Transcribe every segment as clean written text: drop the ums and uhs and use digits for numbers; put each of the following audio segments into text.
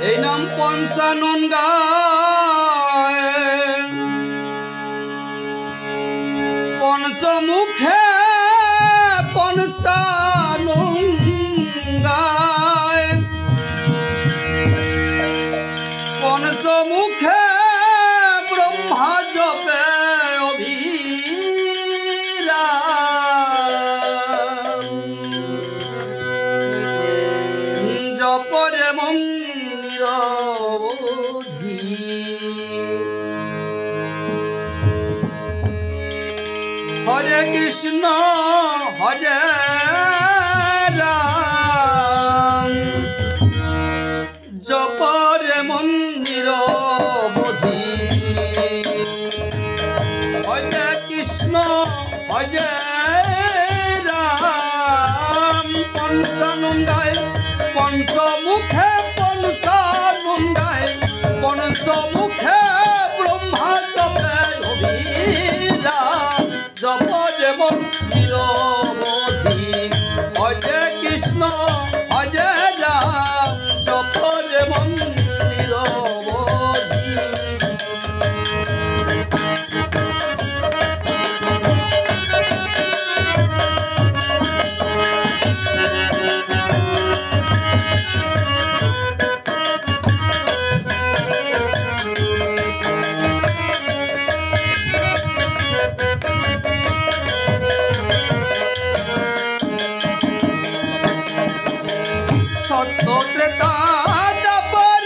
এই নাম পঞ্চানন গায় পঞ্চমুখে পঞ্চানন গায় পঞ্চমুখে ব্রহ্মা জপে অভিরাম জপরে মন্দির অবধি হরে কৃষ্ণ হরে রাম জপরে মন্দির অবধি হরে কৃষ্ণ হরে রাম পঞ্চানন গায় পঞ্চমুখে পঞ্চানন গায় পঞ্চমুখে ব্রহ্মা জপে অভিরাম জপরে মন্দির অবধি হরে কৃষ্ণ হরে রাম জপরে মন্দির অবধি সত্য ত্রেতা দ্বাপর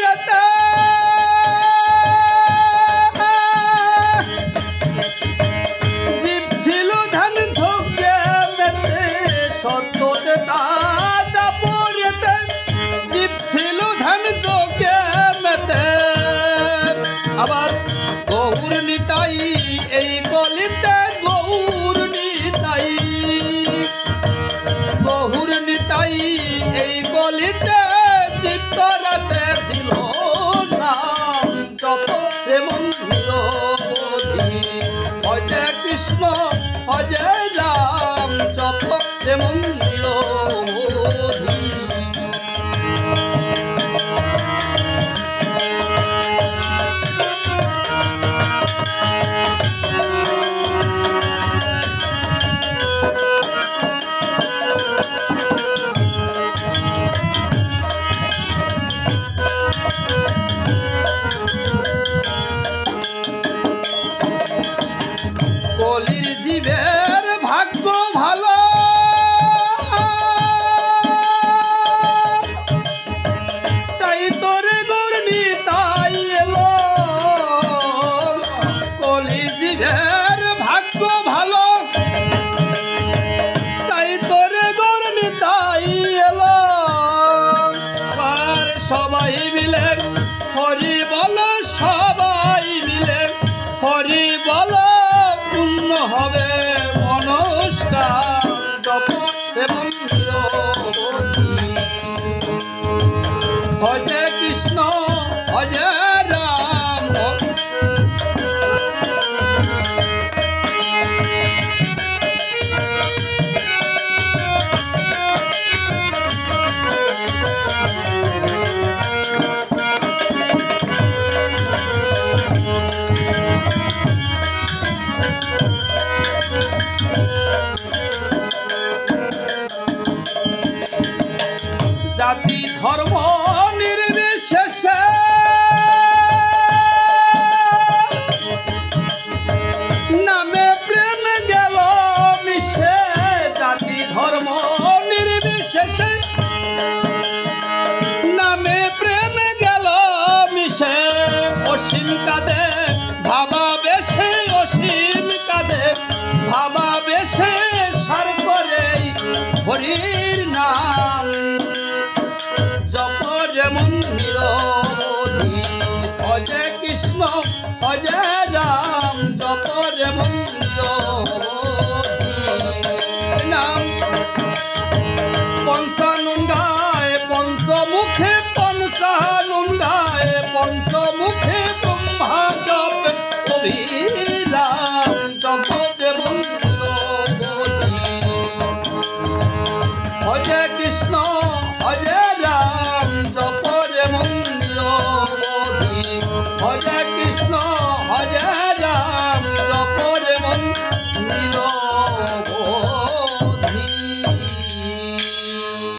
জীব ছিল ধন যোগে মেতে সত্য ত্রেতা দ্বাপর জীব ছিল ধন যোগে মেতে আবার গৌর নিতাই এই কলিতে গৌর নিতাই গৌর নিতাই এই কলিতে চিত্তরাতে দিল নাম জপরে মন্দির অবধি হরে কৃষ্ণ হরে রাম জপরে মন্দির অবধি কলির জীবের ভাগ্য ভালো তাই তোরে গৌর নিতাই এলো কলির জীবের ভাগ্য ভালো তাই তোরে গৌর নিতাই এলো আর সবাই মিলে হরি বল সবাই মিলে হরি বল হবে মনস্কার জপরে মন্দির অবধি হরে কৃষ্ণ হরে রাম জাতি ধর্ম নির্বিশেষে হরে কৃষ্ণ হরে